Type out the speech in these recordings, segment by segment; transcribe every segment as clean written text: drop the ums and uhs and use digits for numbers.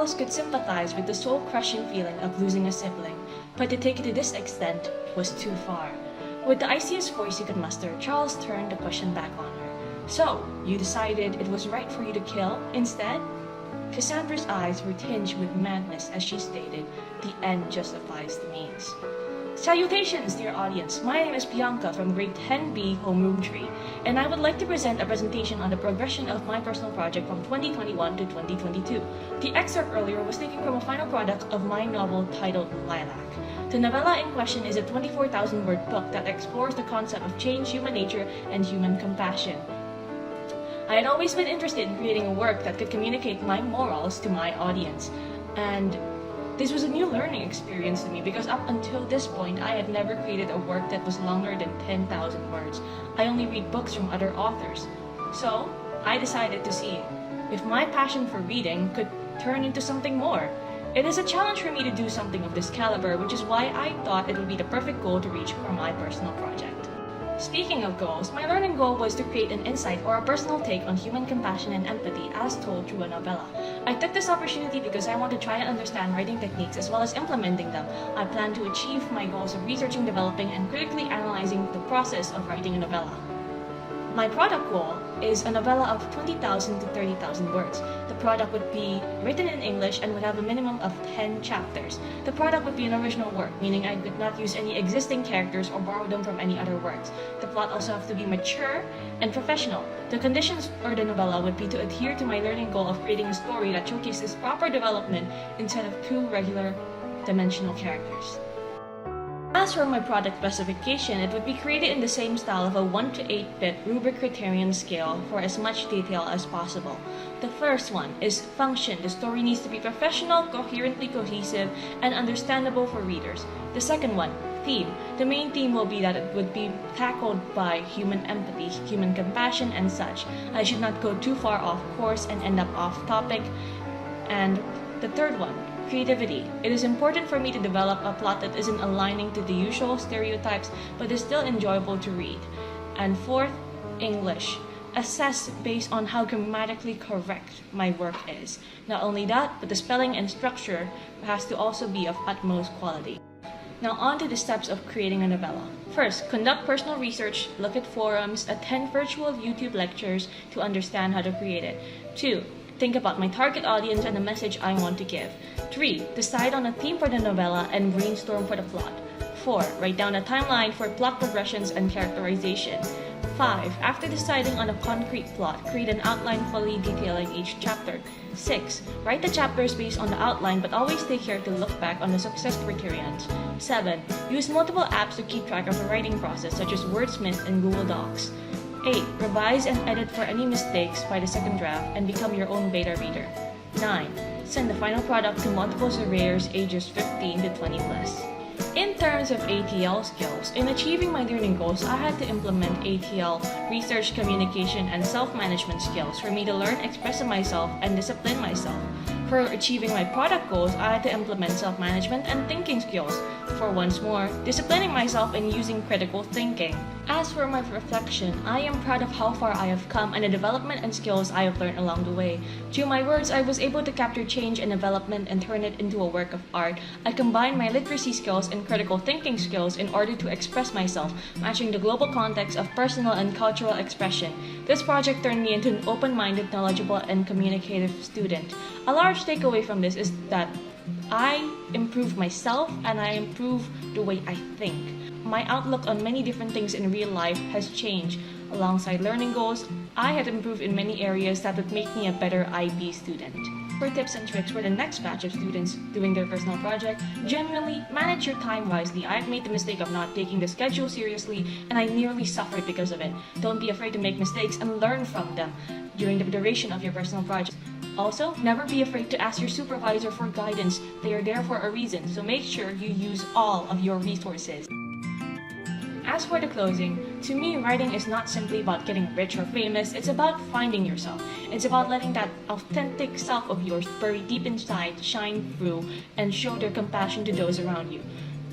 Charles could sympathize with the soul-crushing feeling of losing a sibling, but to take it to this extent was too far. With the iciest voice he could muster, Charles turned the question back on her. "So, you decided it was right for you to kill instead?" Cassandra's eyes were tinged with madness as she stated, "The end justifies the means." Salutations, dear audience! My name is Bianca from Grade 10B Homeroom 3, and I would like to present a presentation on the progression of my personal project from 2021 to 2022. The excerpt earlier was taken from a final product of my novel titled Lilac. The novella in question is a 24,000-word book that explores the concept of change, human nature, and human compassion. I had always been interested in creating a work that could communicate my morals to my audience, and this was a new learning experience to me because up until this point, I had never created a work that was longer than 10,000 words. I only read books from other authors. So, I decided to see if my passion for reading could turn into something more. It is a challenge for me to do something of this caliber, which is why I thought it would be the perfect goal to reach for my personal project. Speaking of goals, my learning goal was to create an insight or a personal take on human compassion and empathy as told through a novella. I took this opportunity because I want to try and understand writing techniques as well as implementing them. I plan to achieve my goals of researching, developing, and critically analyzing the process of writing a novella. My product goal is a novella of 20,000 to 30,000 words. The product would be written in English and would have a minimum of 10 chapters. The product would be an original work, meaning I could not use any existing characters or borrow them from any other works. The plot also has to be mature and professional. The conditions for the novella would be to adhere to my learning goal of creating a story that showcases proper development instead of two regular dimensional characters. As for my product specification, it would be created in the same style of a 1 to 8-bit rubric criterion scale for as much detail as possible. The first one is function. The story needs to be professional, coherently cohesive, and understandable for readers. The second one, theme. The main theme will be that it would be tackled by human empathy, human compassion, and such. I should not go too far off course and end up off topic. And the third one, creativity. It is important for me to develop a plot that isn't aligning to the usual stereotypes but is still enjoyable to read. And fourth, English. Assess based on how grammatically correct my work is. Not only that, but the spelling and structure has to also be of utmost quality. Now on to the steps of creating a novella. First, conduct personal research, look at forums, attend virtual YouTube lectures to understand how to create it. 2. Think about my target audience and the message I want to give. 3. Decide on a theme for the novella and brainstorm for the plot. 4. Write down a timeline for plot progressions and characterization. 5. After deciding on a concrete plot, create an outline fully detailing each chapter. 6. Write the chapters based on the outline but always take care to look back on the success criterions. 7. Use multiple apps to keep track of the writing process such as Wordsmith and Google Docs. 8. Revise and edit for any mistakes by the second draft and become your own beta reader. 9. Send the final product to multiple surveyors ages 15 to 20 plus. In terms of ATL skills, in achieving my learning goals, I had to implement ATL, research, communication, and self-management skills for me to learn, express myself, and discipline myself. For achieving my product goals, I had to implement self-management and thinking skills. For once more, disciplining myself and using critical thinking. As for my reflection, I am proud of how far I have come and the development and skills I have learned along the way. Through my words, I was able to capture change and development and turn it into a work of art. I combined my literacy skills and critical thinking skills in order to express myself, matching the global context of personal and cultural expression. This project turned me into an open-minded, knowledgeable, and communicative student. A large takeaway from this is that I improve myself and I improve the way I think. My outlook on many different things in real life has changed. Alongside learning goals, I had improved in many areas that would make me a better IB student. For tips and tricks for the next batch of students doing their personal project, generally manage your time wisely. I've made the mistake of not taking the schedule seriously and I nearly suffered because of it. Don't be afraid to make mistakes and learn from them during the duration of your personal project. Also, never be afraid to ask your supervisor for guidance. They are there for a reason, so make sure you use all of your resources. As for the closing, to me, writing is not simply about getting rich or famous, it's about finding yourself. It's about letting that authentic self of yours buried deep inside shine through and show their compassion to those around you.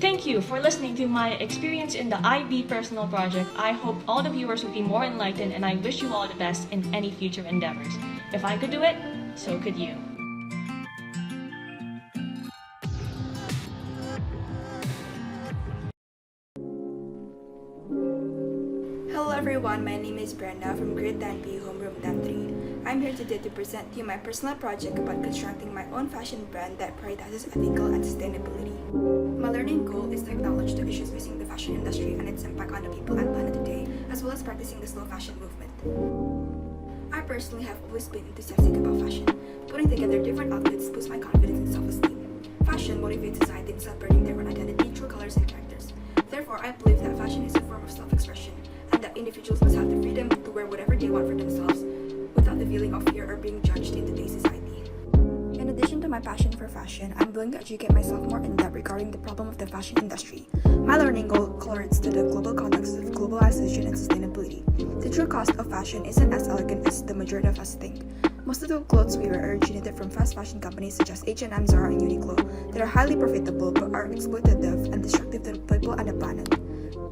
Thank you for listening to my experience in the IB personal project. I hope all the viewers will be more enlightened and I wish you all the best in any future endeavors. If I could do it, so could you. everyone, my name is Brenda from grade 10B homeroom 10-3. I'm here today to present to you my personal project about constructing my own fashion brand that prioritizes ethical and sustainability. My learning goal is to acknowledge the issues facing the fashion industry and its impact on the people and planet today, as well as practicing the slow fashion movement. I personally have always been enthusiastic about fashion. Putting together different outfits boosts my confidence and self-esteem. Fashion motivates society in celebrating their own identity through colors and characters. Therefore, I believe that fashion is a form of self-expression, and that individuals must have the freedom to wear whatever they want for themselves, without the feeling of fear or being judged in today's society. In addition to my passion for fashion, I'm willing to educate myself more in depth regarding the problem of the fashion industry. My learning goal correlates to the global context of globalization and sustainability. The true cost of fashion isn't as elegant as the majority of us think. Most of the clothes we wear originated from fast fashion companies such as H&M, Zara, and Uniqlo that are highly profitable but are exploitative and destructive to the people and the planet.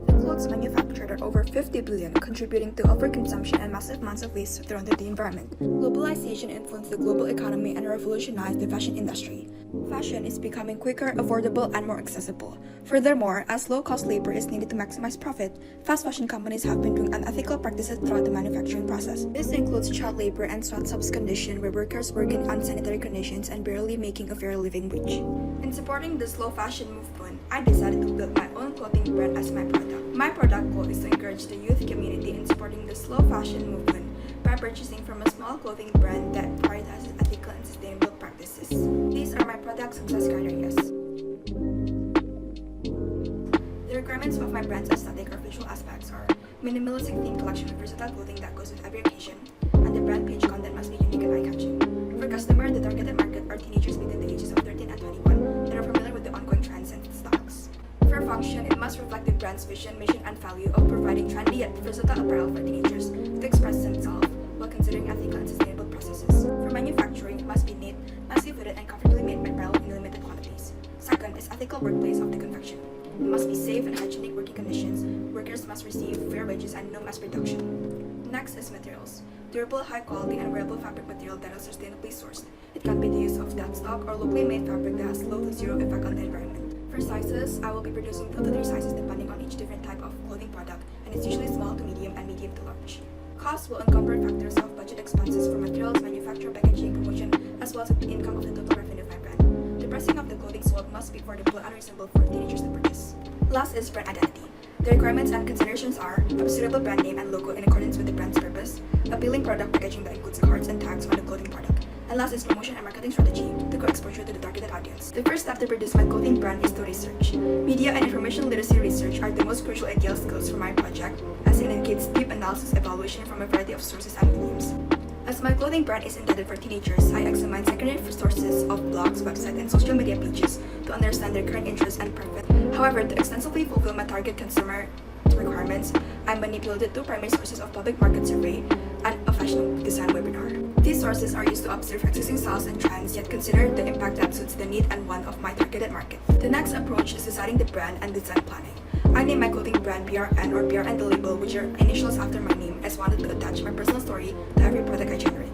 The clothes manufactured are over 50 billion, contributing to overconsumption and massive amounts of waste thrown into the environment. Globalization influenced the global economy and revolutionized the fashion industry. Fashion is becoming quicker, affordable, and more accessible. Furthermore, as low-cost labor is needed to maximize profit, fast fashion companies have been doing unethical practices throughout the manufacturing process. This includes child labor and sweatshops conditions where workers work in unsanitary conditions and barely making a fair living wage. In supporting the slow fashion movement, I decided to build my own clothing brand as my product. My product goal is to encourage the youth community in supporting the slow fashion movement by purchasing from a small clothing brand that prioritizes ethical and sustainable practices. These are my product success criteria. The requirements of my brand's aesthetic or visual aspects are minimalistic theme collection with versatile clothing that goes with every occasion, and the brand page content must be unique and eye-catching. For customer, the targeted market are teenagers between the ages of 13 and 21 that are familiar with the ongoing trends and styles. For function, it must reflect the brand's vision, mission, and value of providing trendy yet versatile apparel for teenagers to express themselves while considering ethical and sustainable processes. For manufacturing, it must be neat, nicely fitted, and comfortably made apparel in limited quantities. Second is ethical workplace of the confection. It must be safe and hygienic working conditions. Workers must receive fair wages and no mass production. Next is materials. Durable, high quality, and wearable fabric material that is sustainably sourced. It can be the use of dead stock or locally made fabric that has low to zero effect on the environment. For sizes, I will be producing 2 to 3 sizes depending on each different type of clothing product, and it's usually small to medium and medium to large. Costs will encumber factors of budget expenses for materials, manufacture, packaging, promotion, as well as the income of the total revenue of my brand. The pricing of the clothing sold must be affordable and reasonable for teenagers to purchase. Last is brand identity. The requirements and considerations are a suitable brand name and logo in accordance with the brand's purpose, appealing product packaging that includes cards and tags on the clothing product, and last is promotion and marketing strategy to grow exposure to the targeted audience. The first step to produce my clothing brand is to research. Media and information literacy research are the most crucial ideal skills for my project, as it indicates deep analysis evaluation from a variety of sources and mediums. As my clothing brand is intended for teenagers, I examine secondary sources of blogs, websites, and social media pages to understand their current interests and preferences. However, to extensively fulfill my target consumer requirements, I manipulated 2 primary sources of public market survey and a fashion design webinar. These sources are used to observe existing styles and trends, yet consider the impact that suits the need and want of my targeted market. The next approach is deciding the brand and design planning. I named my clothing brand BRN or BRN the label, which are initials after my name, as wanted to attach my personal story to every product I generate.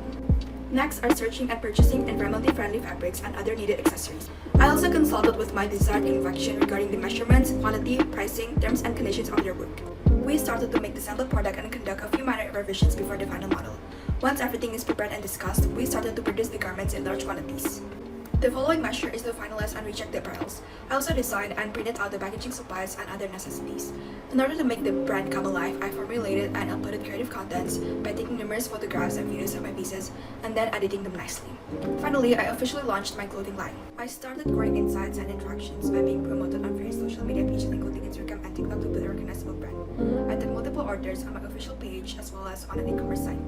Next are searching and purchasing environmentally friendly fabrics and other needed accessories. I also consulted with my desired confection regarding the measurements, quantity, pricing, terms, and conditions of their work. We started to make the sample product and conduct a few minor revisions before the final model. Once everything is prepared and discussed, we started to produce the garments in large quantities. The following measure is to finalize and recheck the apparels. I also designed and printed out the packaging supplies and other necessities. In order to make the brand come alive, I formulated and uploaded creative contents by taking numerous photographs and videos of my pieces and then editing them nicely. Finally, I officially launched my clothing line. I started growing insights and interactions by being promoted on various social media pages including Instagram and TikTok to build a recognizable brand. I took multiple orders on my official page as well as on an e-commerce site.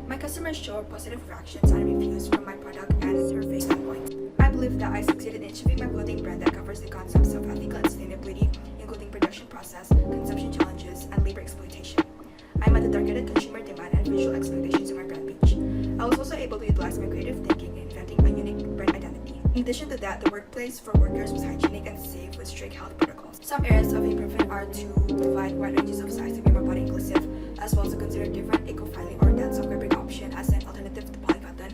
My customers showed positive reactions and reviews from my product and survey standpoint. I believe that I succeeded in achieving my clothing brand that covers the concepts of ethical and sustainability, including production process, consumption challenges, and labor exploitation. I met the targeted consumer demand and visual expectations of my brand page. I was also able to utilize my creative thinking in inventing a unique brand identity. In addition to that, the workplace for workers was hygienic and safe with strict health protocols. Some areas of improvement are to provide wide ranges of size to be more body inclusive, as well as to consider different eco-friendly or dense fabric option as an alternative to polycotton,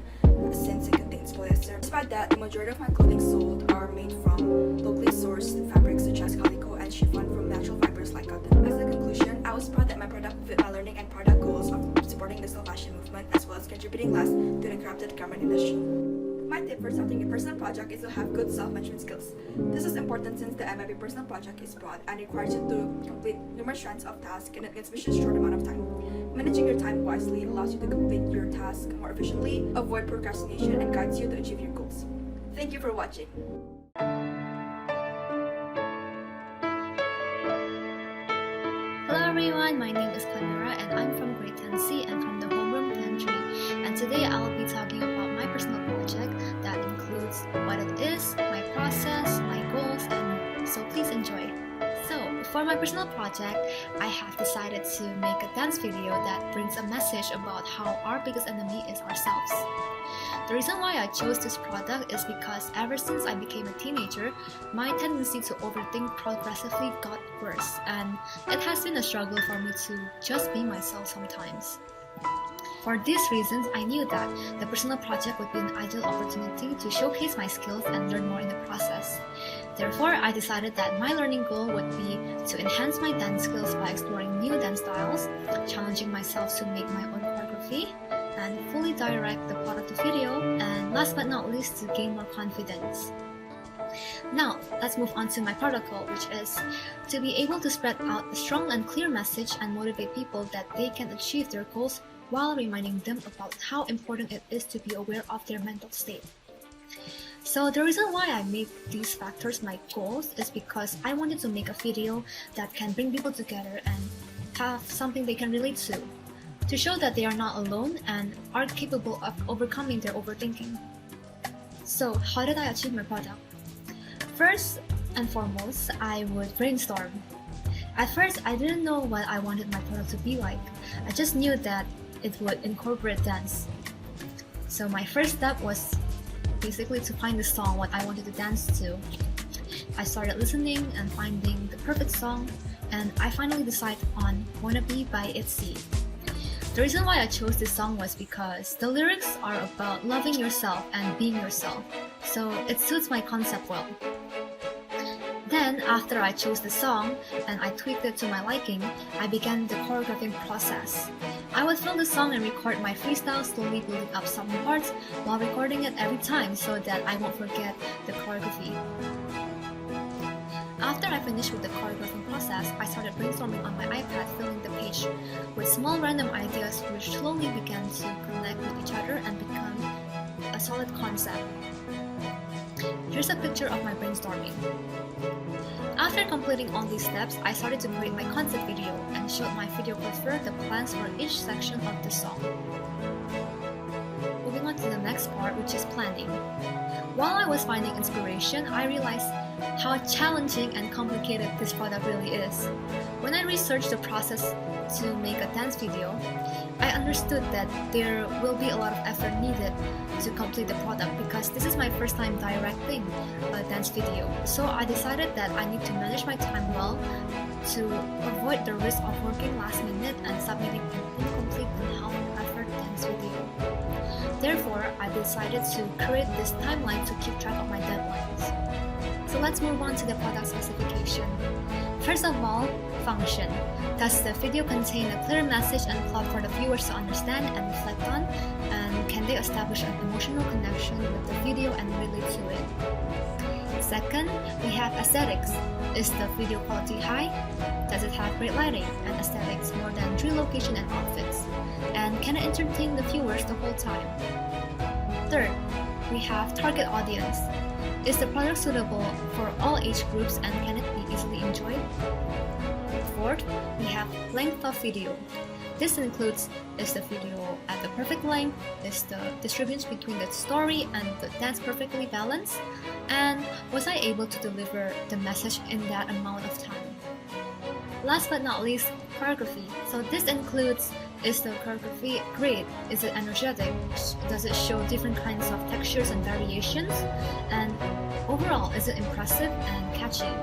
since it contains polyester. Despite that, the majority of my clothing sold are made from locally sourced fabrics such as calico and chiffon from natural fibers like cotton. As a conclusion, I was proud that my product fit my learning and product had goals of supporting the slow fashion movement as well as contributing less to the corrupted garment industry. My tip for starting a personal project is to have good self-management skills. This is important since the MIB personal project is broad and requires you to complete numerous strands of tasks in an expeditious short amount of time. Managing your time wisely allows you to complete your task more efficiently, avoid procrastination, and guides you to achieve your goals. Thank you for watching. Hello everyone, my name is Clemira and I'm from grade 10C and from the homeroom pantry. And today I'll be talking about my personal project that includes what it is, my process, my goals, and so please enjoy. So, for my personal project, I have decided to make a dance video that brings a message about how our biggest enemy is ourselves. The reason why I chose this product is because ever since I became a teenager, my tendency to overthink progressively got worse, and it has been a struggle for me to just be myself sometimes. For these reasons, I knew that the personal project would be an ideal opportunity to showcase my skills and learn more in the process. Therefore, I decided that my learning goal would be to enhance my dance skills by exploring new dance styles, challenging myself to make my own choreography, and fully direct the part of the video, and last but not least, to gain more confidence. Now, let's move on to my protocol, which is to be able to spread out a strong and clear message and motivate people that they can achieve their goals while reminding them about how important it is to be aware of their mental state. So the reason why I made these factors my goals is because I wanted to make a video that can bring people together and have something they can relate to show that they are not alone and are capable of overcoming their overthinking. So how did I achieve my product? First and foremost, I would brainstorm. At first, I didn't know what I wanted my product to be like. I just knew that it would incorporate dance. So my first step was basically to find the song what I wanted to dance to. I started listening and finding the perfect song, and I finally decided on Wanna Be by ITZY. The reason why I chose this song was because the lyrics are about loving yourself and being yourself, so it suits my concept well. Then, after I chose the song and I tweaked it to my liking, I began the choreographing process. I would film the song and record my freestyle, slowly building up some parts while recording it every time so that I won't forget the choreography. After I finished with the choreographing process, I started brainstorming on my iPad, filling the page with small random ideas which slowly began to connect with each other and become a solid concept. Here's a picture of my brainstorming. After completing all these steps, I started to create my concept video and showed my videographer the plans for each section of the song. Moving on to the next part, which is planning. While I was finding inspiration, I realized how challenging and complicated this product really is. When I researched the process to make a dance video, I understood that there will be a lot of effort needed to complete the product because this is my first time directing a dance video. So I decided that I need to manage my time well to avoid the risk of working last minute and submitting an incomplete and half-effort dance video. Therefore, I decided to create this timeline to keep track of my deadlines. So let's move on to the product specification. First of all, function. Does the video contain a clear message and plot for the viewers to understand and reflect on? And can they establish an emotional connection with the video and relate to it? Second, we have aesthetics. Is the video quality high? Does it have great lighting and aesthetics more than dream location and outfits? And can it entertain the viewers the whole time? Third, we have target audience. Is the product suitable for all age groups and can it be easily enjoyed? Fourth, we have length of video. This includes, is the video at the perfect length? Is the distribution between the story and the dance perfectly balanced? And was I able to deliver the message in that amount of time? Last but not least, choreography. So this includes, is the choreography great? Is it energetic? Does it show different kinds of textures and variations? And overall, is it impressive and catchy?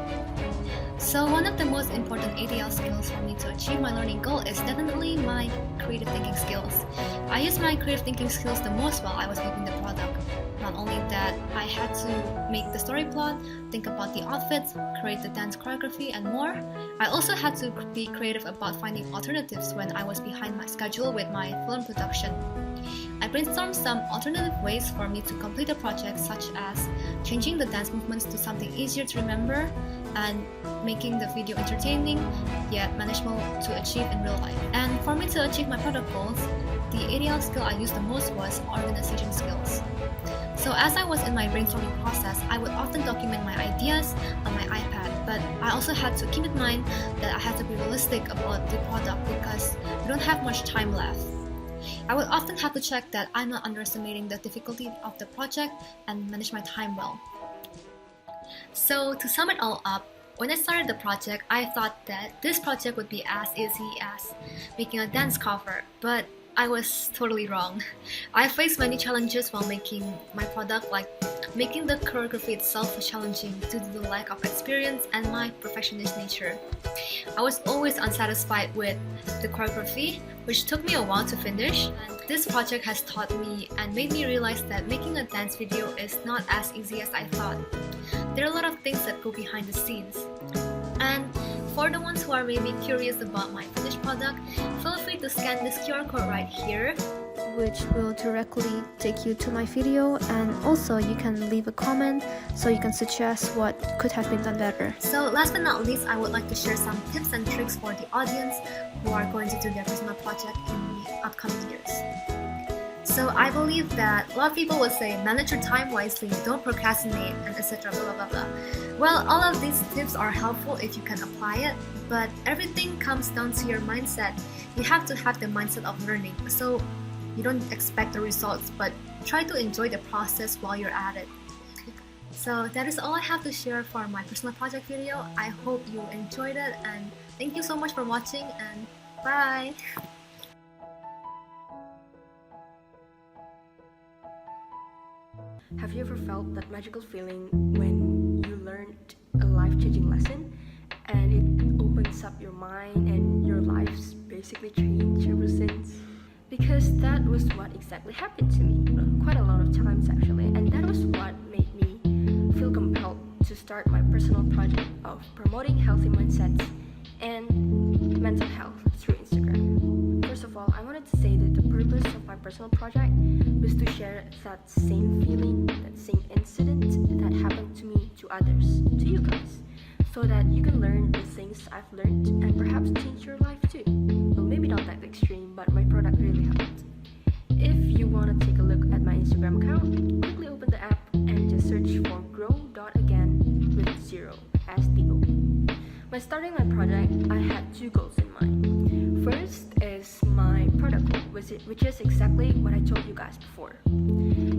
So one of the most important ADL skills for me to achieve my learning goal is definitely my creative thinking skills. I used my creative thinking skills the most while I was making the product. Not only that, I had to make the story plot, think about the outfits, create the dance choreography, and more. I also had to be creative about finding alternatives when I was behind my schedule with my film production. I brainstormed some alternative ways for me to complete the project, such as changing the dance movements to something easier to remember and making the video entertaining yet manageable to achieve in real life. And for me to achieve my product goals, the ADL skill I used the most was organization skills. So as I was in my brainstorming process, I would often document my ideas on my iPad, but I also had to keep in mind that I had to be realistic about the product because we don't have much time left. I would often have to check that I'm not underestimating the difficulty of the project and manage my time well. So to sum it all up, when I started the project, I thought that this project would be as easy as making a dance cover, but I was totally wrong. I faced many challenges while making my product, like making the choreography itself was challenging due to the lack of experience and my perfectionist nature. I was always unsatisfied with the choreography, which took me a while to finish. And this project has taught me and made me realize that making a dance video is not as easy as I thought. There are a lot of things that go behind the scenes. And for the ones who are maybe curious about my finished product, feel free to scan this QR code right here, which will directly take you to my video, and also you can leave a comment so you can suggest what could have been done better. So last but not least, I would like to share some tips and tricks for the audience who are going to do their personal project in the upcoming years. So I believe that a lot of people will say manage your time wisely, don't procrastinate, and etc. blah blah blah. Well, all of these tips are helpful if you can apply it, but everything comes down to your mindset. You have to have the mindset of learning. So you don't expect the results, but try to enjoy the process while you're at it. So that is all I have to share for my personal project video. I hope you enjoyed it, and thank you so much for watching, and bye! Have you ever felt that magical feeling when you learned a life-changing lesson and it opens up your mind and your life's basically changed ever since? Because that was what exactly happened to me quite a lot of times actually, and that was what made me feel compelled to start my personal project of promoting healthy mindsets and mental health through Instagram. First of all, I wanted to say that the purpose of my personal project was to share that same feeling, that same incident that happened to me to others, to you guys, so that you can learn the things I've learned and perhaps change your life too. Well, maybe not that extreme, but my product really helped. If you want to take a look at my Instagram account, quickly open the app and just search for grow.again with 0 as the goal. When starting my project, I had two goals in mind. First is my product goal, which is exactly what I told you guys before.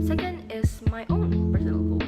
Second is my own personal goal.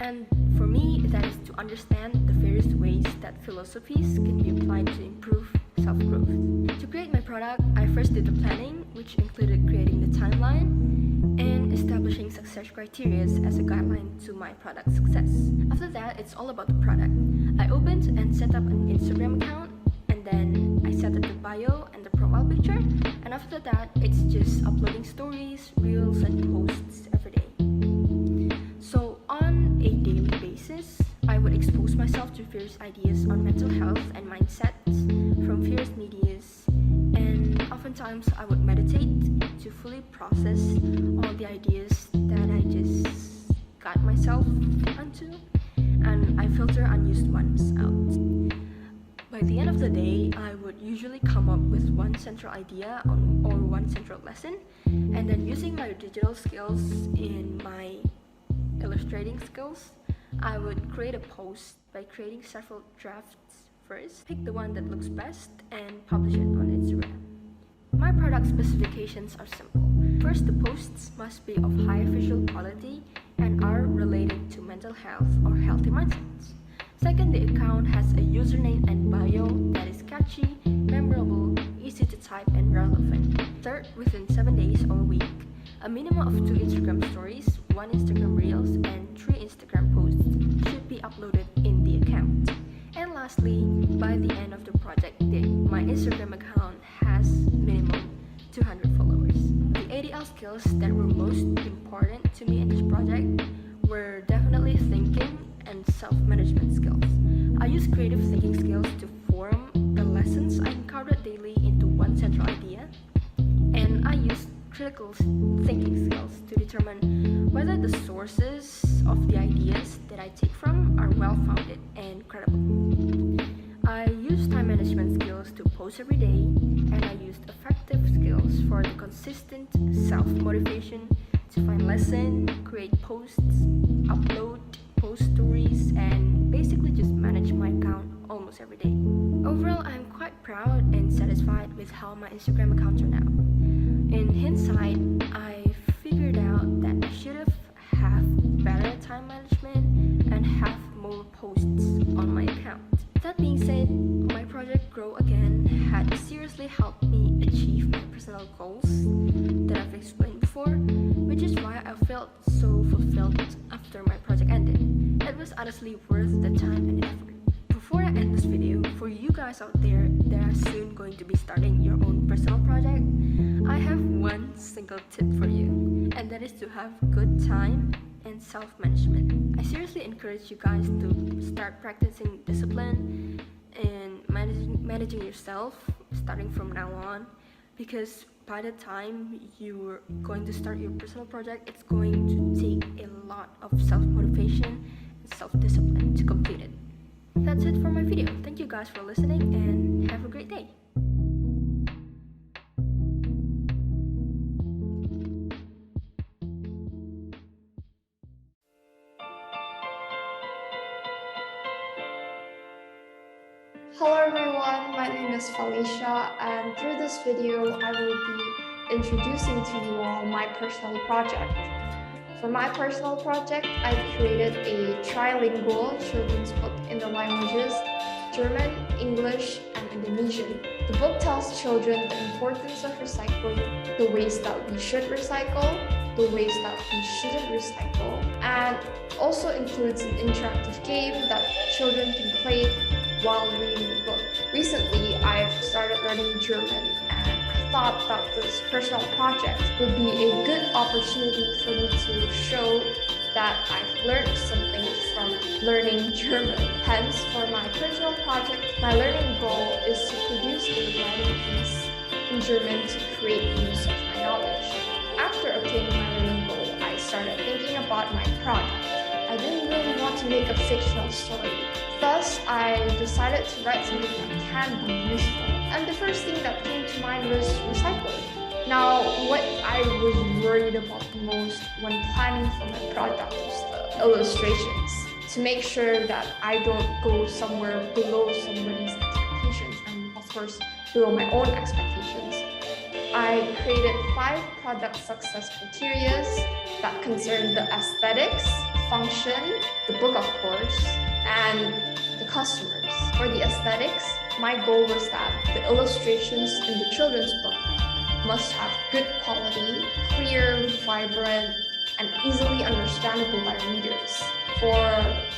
And for me, that is to understand the various ways that philosophies can be applied to improve self-growth. To create my product, I first did the planning, which included creating the timeline and establishing success criteria as a guideline to my product success. After that, it's all about the product. I opened and set up an Instagram account, and then I set up the bio and the profile picture, and after that, it's just uploading stories, reels, and posts every day. So on a daily basis, I would expose myself to various ideas on mental health and mindsets from various medias, and oftentimes I would meditate to fully process all the ideas that I just got myself onto, and I filter unused ones out. By the end of the day, I would usually come up with one central idea or one central lesson, and then using my digital skills in my illustrating skills, I would create a post by creating several drafts first, pick the one that looks best, and publish it on Instagram. My product specifications are simple. First, the posts must be of high visual quality and are related to mental health or healthy mindsets. Second, the account has a username and bio that is catchy, memorable, easy to type, and relevant. Third, within 7 days or a week, a minimum of 2 Instagram stories, 1 Instagram Reels, and 3 Instagram posts should be uploaded in the account. And lastly, by the end of the project day, my Instagram account has minimum 200 followers. The ADL lifestyle skills that were most important to me in this project were definitely thinking and self-management skills. I used creative thinking skills to form the lessons I encountered daily into one central idea, and I used critical thinking skills to determine whether the sources of the ideas that I take from are well-founded and credible. I used time management skills to post every day, and I used effective skills for the consistent self-motivation to find lessons, create posts, upload, post stories, and basically just manage my account almost every day. Overall, I'm quite proud and satisfied with how my Instagram accounts are now. In hindsight, I figured out that I should have better time management and have more posts on my account. That being said, my project Grow Again had seriously helped me achieve my personal goals that I've explained before, which is why I felt so fulfilled after my project ended. It was honestly worth the time and effort. Before I end this video, for you guys out there that are soon going to be starting your own personal project, I have one single tip for you, and that is to have good time and self-management. I seriously encourage you guys to start practicing discipline and managing yourself starting from now on, because by the time you're going to start your personal project, it's going to take a lot of self-motivation and self-discipline to complete it. That's it for my video. Thank you guys for listening and have a great day. Hello everyone, my name is Felicia, and through this video I will be introducing to you all my personal project. For my personal project, I created a trilingual children's book in the languages German, English, and Indonesian. The book tells children the importance of recycling, the ways that we should recycle, the ways that we shouldn't recycle, and also includes an interactive game that children can play while reading the book. Recently, I've started learning German, and I thought that this personal project would be a good opportunity for me to show that I've learned something from learning German. Hence, for my personal project, my learning goal is to produce a writing piece in German to create use of my knowledge. After obtaining my learning goal, I started thinking about my project. I didn't really want to make a fictional story. Thus, I decided to write something that can be useful. And the first thing that came to mind was recycling. Now, what I was worried about the most when planning for my project was the illustrations, to make sure that I don't go somewhere below somebody's expectations and, of course, below my own expectations. I created 5 product success criteria that concern the aesthetics, function, the book of course, and the customers. For the aesthetics, my goal was that the illustrations in the children's book must have good quality, clear, vibrant, and easily understandable by readers. For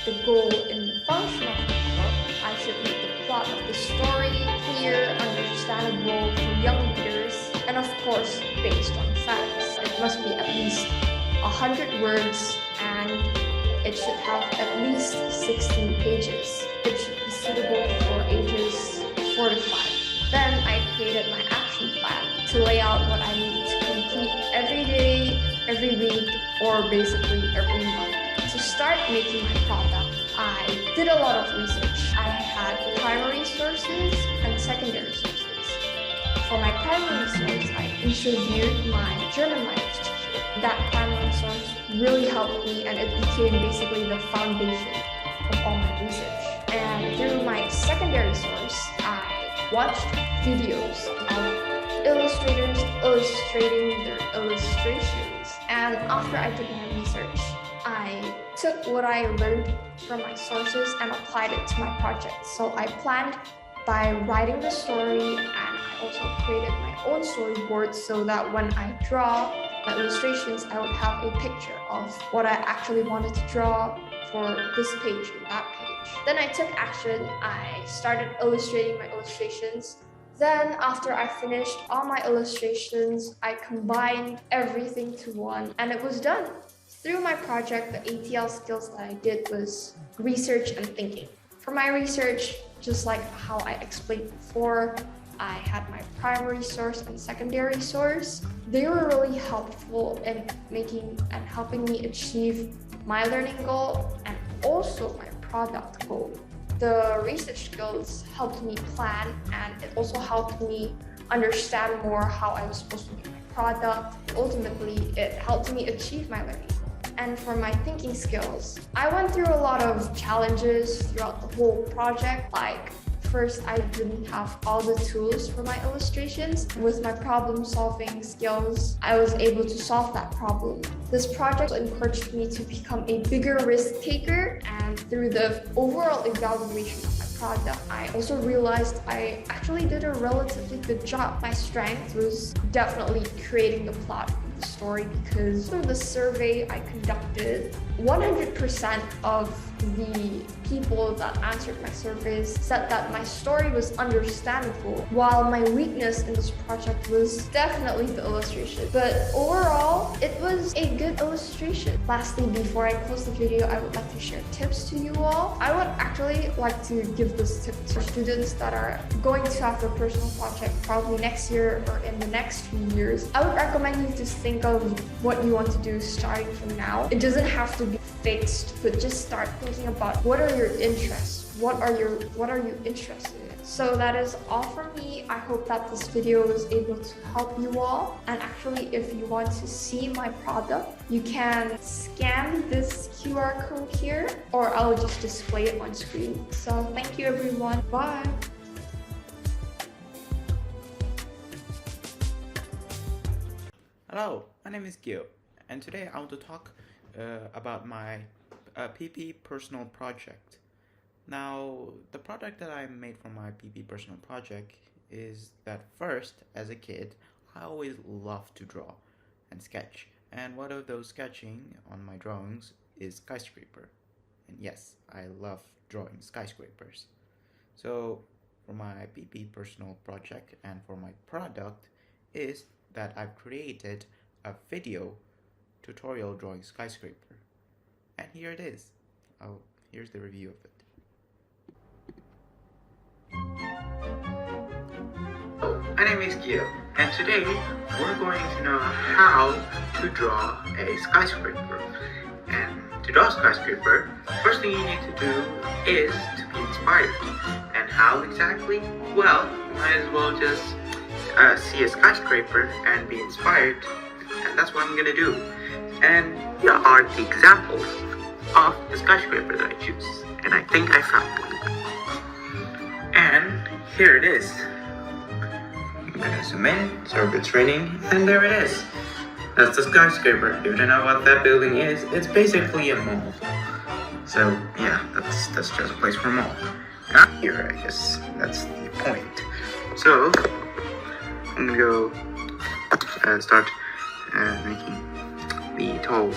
the goal in the function of the book, I should make the plot of the story clear, understandable for young readers, and of course, based on facts. It must be at least 100 words, and it should have at least 16 pages. It should be suitable for ages 4 to 5. Then I created my action plan to lay out what I need to complete every day, every week, or basically every month. To start making my product, I did a lot of research. I had primary sources and secondary sources. For my primary source, I interviewed my German language teacher. That primary source really helped me, and it became basically the foundation of all my research. And through my secondary source, I watched videos of illustrators illustrating their illustrations. And after I did my research, I took what I learned from my sources and applied it to my project. So I planned by writing the story, and I also created my own storyboard so that when I draw my illustrations, I would have a picture of what I actually wanted to draw for this page and that page. Then I took action. I started illustrating my illustrations. Then, after I finished all my illustrations, I combined everything to one and it was done. Through my project, the ATL skills that I did was research and thinking. For my research, just like how I explained before, I had my primary source and secondary source. They were really helpful in making and helping me achieve my learning goal and also my product goal. The research skills helped me plan, and it also helped me understand more how I was supposed to make my product. Ultimately, it helped me achieve my learning. And for my thinking skills, I went through a lot of challenges throughout the whole project. Like, first, I didn't have all the tools for my illustrations. With my problem-solving skills, I was able to solve that problem. This project encouraged me to become a bigger risk taker, and through the overall evaluation of my product, I also realized I actually did a relatively good job. My strength was definitely creating the plot of the story, because through the survey I conducted, 100% of the people that answered my surveys said that my story was understandable, while my weakness in this project was definitely the illustration. But overall, it was a good illustration. Lastly, before I close the video, I would like to share tips to you all. I would actually like to give this tip to students that are going to have their personal project probably next year or in the next few years. I would recommend you to think of what you want to do starting from now. It doesn't have to be fixed, but just start thinking about what are your interests, what are you interested in. So that is all from me. I hope that this video was able to help you all. And actually, if you want to see my product, you can scan this QR code here, or I'll just display it on screen. So thank you everyone. Bye. Hello, my name is Gil, and today I want to talk about my PP personal project. Now, the product that I made from my PP personal project is that first, as a kid, I always loved to draw and sketch, and one of those sketching on my drawings is skyscraper. And yes, I love drawing skyscrapers. So, for my PP personal project and for my product is that I've created a video tutorial drawing skyscraper, and here it is. Here's the review of it. My name is Gil, and today we're going to know how to draw a skyscraper. And to draw a skyscraper, first thing you need to do is to be inspired. And how exactly? Well, you might as well just see a skyscraper and be inspired, and that's what I'm gonna do. And here are the examples of the skyscraper that I choose, and I think I found one. And here it is. I'm gonna zoom in, so if it's raining, and there it is. That's the skyscraper. If you don't know what that building is, it's basically a mall. So yeah, that's just a place for a mall. Not here, I guess that's the point. So I'm gonna go start making the tall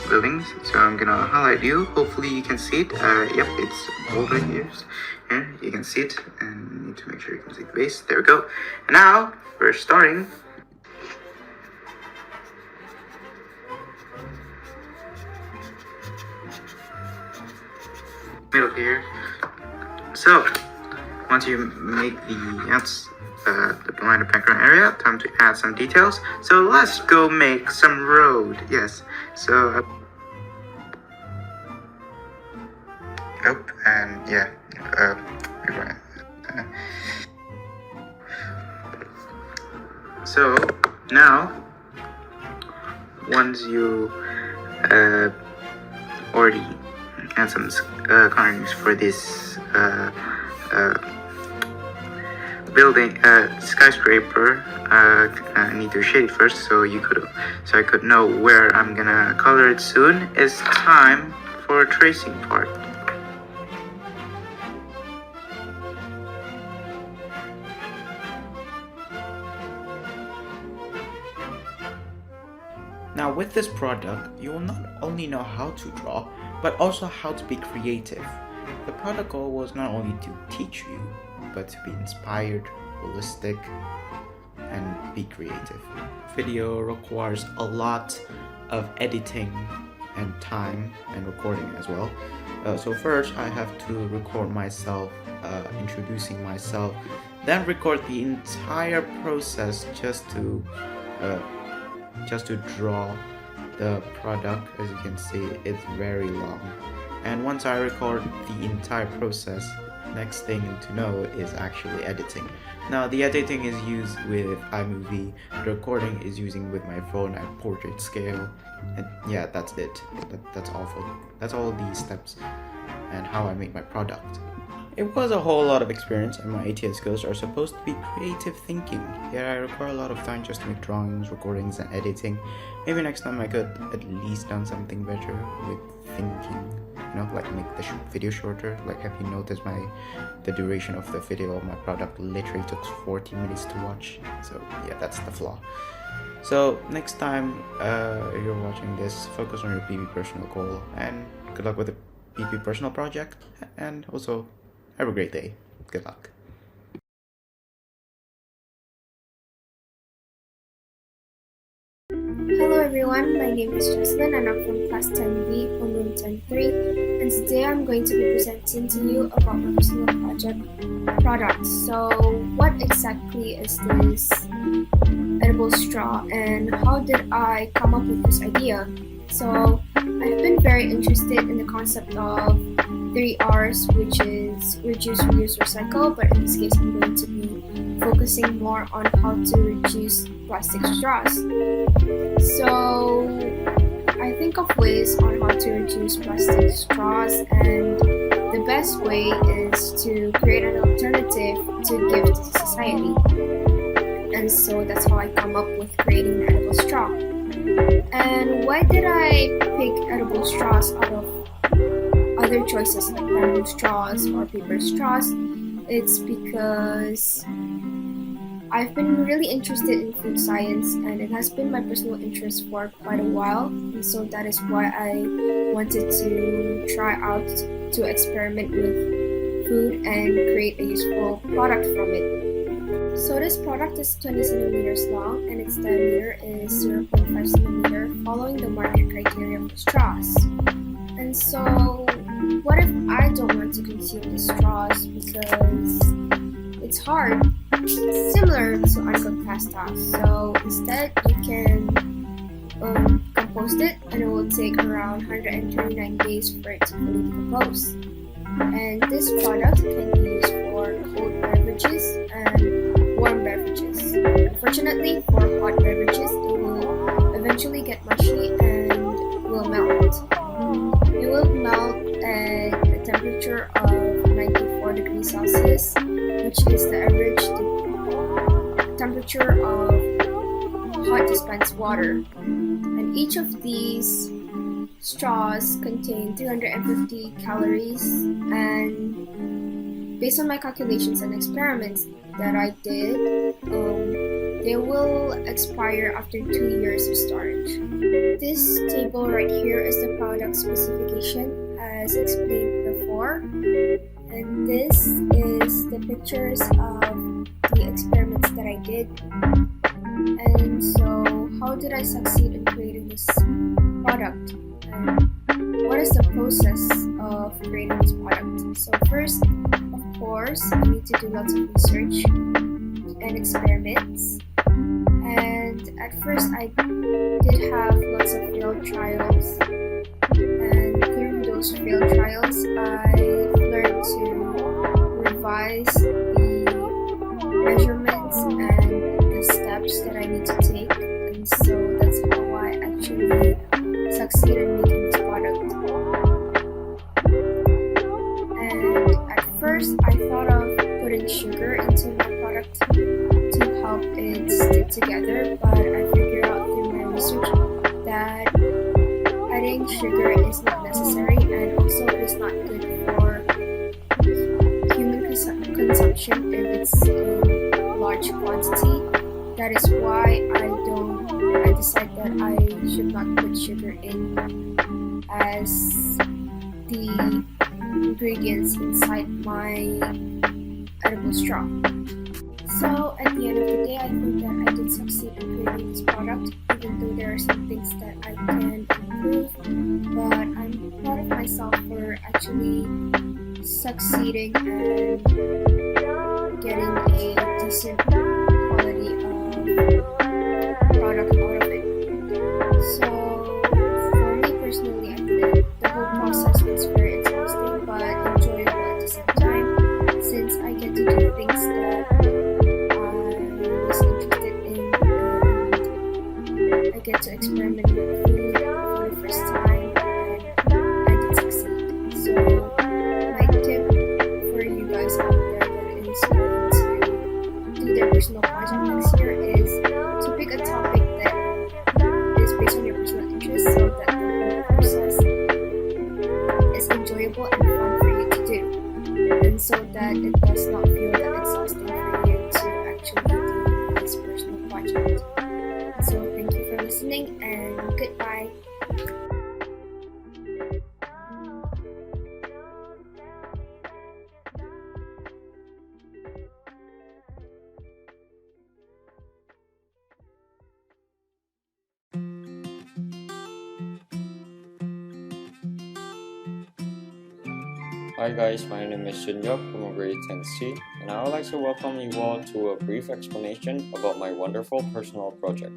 buildings. So I'm gonna highlight you. Hopefully you can see it. Yep, it's bold right here. Here you can see it, and you need to make sure you can see the base. There we go. And now we're starting. Middle here. So once you make the ants the blind background area, time to add some details. So let's go make some road. Yes. So and yeah. So now, once you already add some colorings for this building skyscraper, I need to shade it first so I could know where I'm gonna color it soon. It's time for a tracing part. Now with this product, you will not only know how to draw, but also how to be creative. The product goal was not only to teach you, but to be inspired holistic, and be creative. Video requires a lot of editing and time and recording as well. So first I have to record myself introducing myself, then record the entire process just to draw the product. As you can see, it's very long, and once I record the entire process, next thing to know is actually editing. Now the editing is used with iMovie, the recording is using with my phone at portrait scale, and yeah, that's it. That's all these steps and how I make my product. It was a whole lot of experience, and my ATS skills are supposed to be creative thinking, yet I require a lot of time just to make drawings, recordings, and editing. Maybe next time I could at least done something better with thinking, like make the video shorter. Like, have you noticed the duration of the video of my product literally took 40 minutes to watch? So yeah, that's the flaw. So next time if you're watching this, focus on your PP personal goal, and good luck with the PP personal project, and also have a great day. Good luck. Hello everyone, my name is Jocelyn and I'm from class 10B, homeroom 10-3, and today I'm going to be presenting to you about my personal product. So what exactly is this edible straw and how did I come up with this idea? So I've been very interested in the concept of 3 R's, which is reduce, reuse, recycle, but in this case I'm going to be focusing more on how to reduce plastic straws. So I think of ways on how to reduce plastic straws, and the best way is to create an alternative to give to society. And so that's how I come up with creating an edible straw. And why did I pick edible straws out of other choices like bamboo straws or paper straws? It's because I've been really interested in food science, and it has been my personal interest for quite a while, and so that is why I wanted to try out to experiment with food and create a useful product from it. So this product is 20 centimeters long and its diameter is 0.5 centimeter, following the market criteria for straws. And so what if I don't want to consume the straws because it's hard? Similar to uncooked pasta. So instead you can compost it, and it will take around 129 days for it to fully decompose. And this product can be used for cold beverages and warm beverages. Unfortunately, for hot beverages, it will eventually get mushy and will melt. It will melt at a temperature of 94 degrees Celsius, which is the average temperature of hot dispensed water. And each of these straws contain 350 calories, and based on my calculations and experiments that I did, they will expire after 2 years of storage. This table right here is the product specification as explained before, and this is the pictures of the experiments that I did. And so how did I succeed in creating this product? And what is the process of creating this product? So first, of course, I need to do lots of research and experiments. And at first I did have lots of failed trials, and through those failed trials I learned to revise the measurements and the steps that I need to take, and so that's how I actually succeeded in making this product. And at first I thought of putting sugar into my product to help it stick together, but I figured out through my research that adding sugar is not necessary, and also it is not good for human consumption if it's in large quantity. That is why I decided that I should not put sugar in as the ingredients inside my edible straw. So at the end of the day, I think that I did succeed in creating this product, even though there are some things that I can improve. But I'm proud of myself for actually succeeding and getting a decent quality of product out of it. So for me personally, I think the whole process was very exhausting but enjoyable at the same time, since I get to do things that I was interested in, and I get to experiment with food for the first time, and I did succeed. So my tip for you guys out there that is going to do their personal project next year is to pick a topic that is based on your personal interest, so that the whole process is enjoyable and fun for you to do, and so that it does not feel that exhausting for you to actually do this personal project. So thank you for listening and goodbye. Hi guys, my name is Shunyok from grade 10C, and I would like to welcome you all to a brief explanation about my wonderful personal project.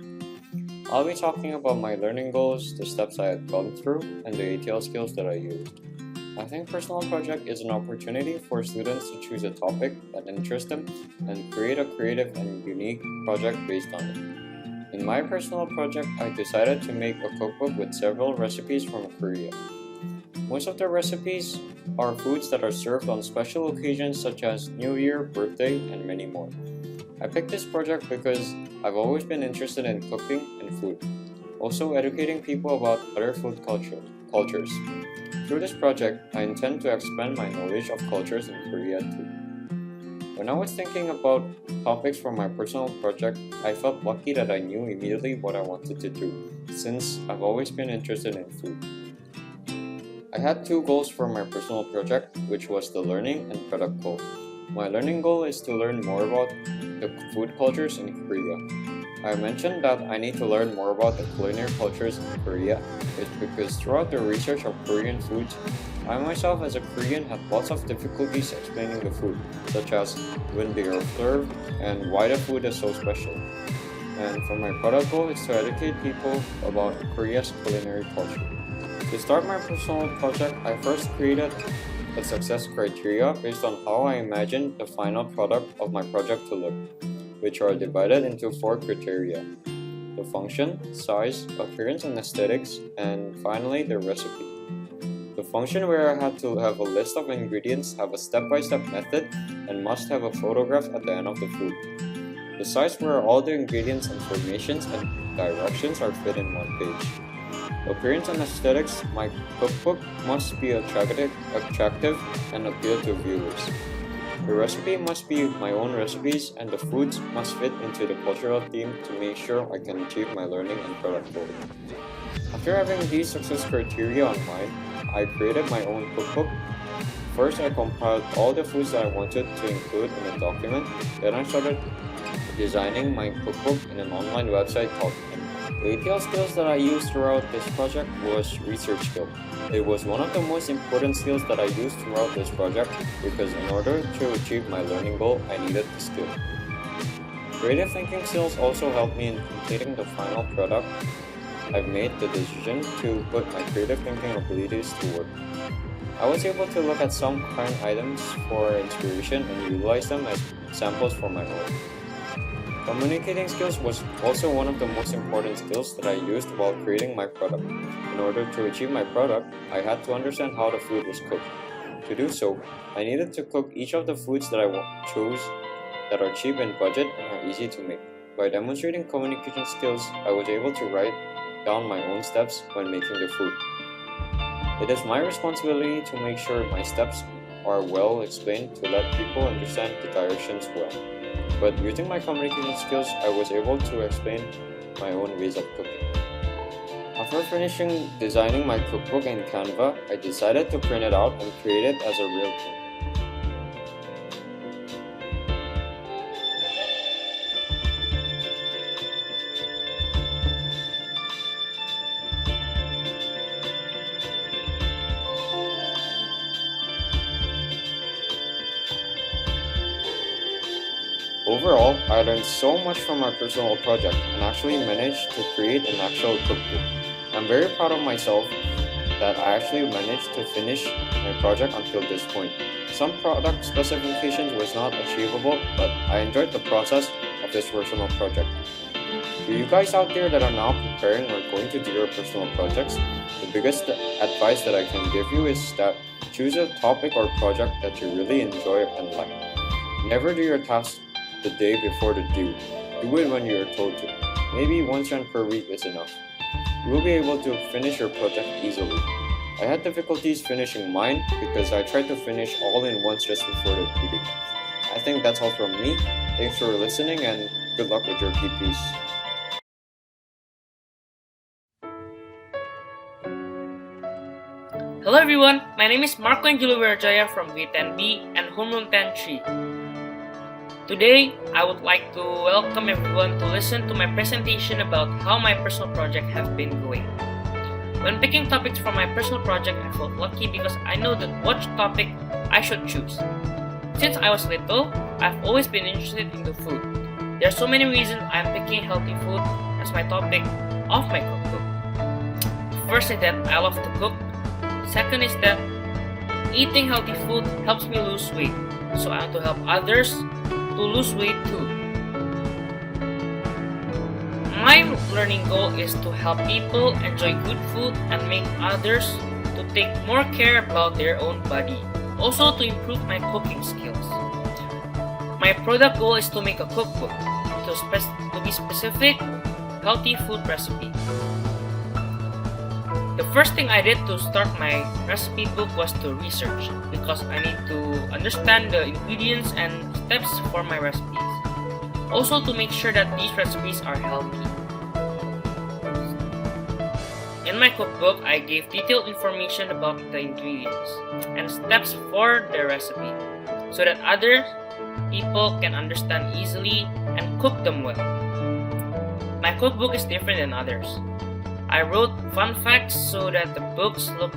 I'll be talking about my learning goals, the steps I had gone through, and the ATL skills that I used. I think personal project is an opportunity for students to choose a topic that interests them and create a creative and unique project based on it. In my personal project, I decided to make a cookbook with several recipes from Korea. Most of the recipes are foods that are served on special occasions such as New Year, birthday, and many more. I picked this project because I've always been interested in cooking and food, also educating people about other food cultures. Through this project, I intend to expand my knowledge of cultures in Korea too. When I was thinking about topics for my personal project, I felt lucky that I knew immediately what I wanted to do, since I've always been interested in food. I had two goals for my personal project, which was the learning and product goal. My learning goal is to learn more about the food cultures in Korea. I mentioned that I need to learn more about the culinary cultures in Korea is because throughout the research of Korean foods, I myself as a Korean had lots of difficulties explaining the food, such as when they are served and why the food is so special. And for my product goal is to educate people about Korea's culinary culture. To start my personal project, I first created a success criteria based on how I imagined the final product of my project to look, which are divided into 4 criteria: the function, size, appearance and aesthetics, and finally the recipe. The function, where I had to have a list of ingredients, have a step-by-step method, and must have a photograph at the end of the food. The size, where all the ingredients, informations, and directions are fit in one page. Appearance and aesthetics, my cookbook must be attractive and appeal to viewers. The recipe must be my own recipes, and the foods must fit into the cultural theme to make sure I can achieve my learning and product goal. After having these success criteria on mind, I created my own cookbook. First, I compiled all the foods that I wanted to include in a document. Then I started designing my cookbook in an online website called Canva. The ATL skills that I used throughout this project was research skill. It was one of the most important skills that I used throughout this project because in order to achieve my learning goal, I needed the skill. Creative thinking skills also helped me in completing the final product. I've made the decision to put my creative thinking abilities to work. I was able to look at some current items for inspiration and utilize them as samples for my own. Communicating skills was also one of the most important skills that I used while creating my product. In order to achieve my product, I had to understand how the food was cooked. To do so, I needed to cook each of the foods that I chose that are cheap in budget and are easy to make. By demonstrating communication skills, I was able to write down my own steps when making the food. It is my responsibility to make sure my steps are well explained to let people understand the directions well. But using my communication skills, I was able to explain my own ways of cooking. After finishing designing my cookbook in Canva, I decided to print it out and create it as a real thing. overall, I learned so much from my personal project and actually managed to create an actual cookbook. I'm very proud of myself that I actually managed to finish my project until this point. Some product specifications was not achievable, but I enjoyed the process of this personal project. To you guys out there that are now preparing or going to do your personal projects, the biggest advice that I can give you is that choose a topic or project that you really enjoy and like. Never do your task the day before the due. Do it when you are told to. Maybe once run per week is enough. You will be able to finish your project easily. I had difficulties finishing mine because I tried to finish all in once just before the due date. I think that's all from me. Thanks for listening and good luck with your PPs. Hello everyone, my name is Marco Angelo Virajaya from grade 10B and homeroom 10-3. Today, I would like to welcome everyone to listen to my presentation about how my personal project have been going. When picking topics for my personal project, I felt lucky because I know that what topic I should choose. Since I was little, I've always been interested in the food. There are so many reasons I'm picking healthy food as my topic of my cookbook. First is that I love to cook. Second is that eating healthy food helps me lose weight, so I want to help others to lose weight too. My learning goal is to help people enjoy good food and make others to take more care about their own body, also to improve my cooking skills. My product goal is to make a cookbook, to be specific, healthy food recipe. The first thing I did to start my recipe book was to research because I need to understand the ingredients and steps for my recipes. Also to make sure that these recipes are healthy. In my cookbook, I gave detailed information about the ingredients and steps for the recipe so that other people can understand easily and cook them well. My cookbook is different than others. I wrote fun facts so that the books look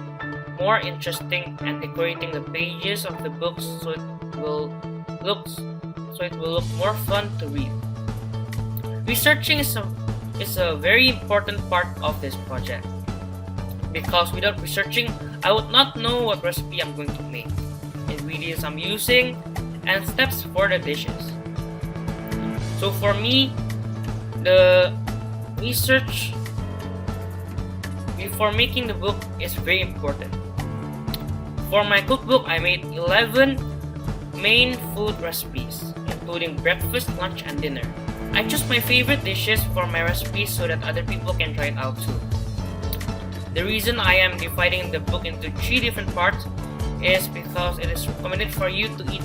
more interesting and decorating the pages of the books so it will look more fun to read. Researching is a very important part of this project because without researching, I would not know what recipe I'm going to make, ingredients I'm using, and steps for the dishes. So for me, the research before making the book is very important. For my cookbook, I made 11 main food recipes, including breakfast, lunch, and dinner. I chose my favorite dishes for my recipes so that other people can try it out too. The reason I am dividing the book into 3 different parts is because it is recommended for you to eat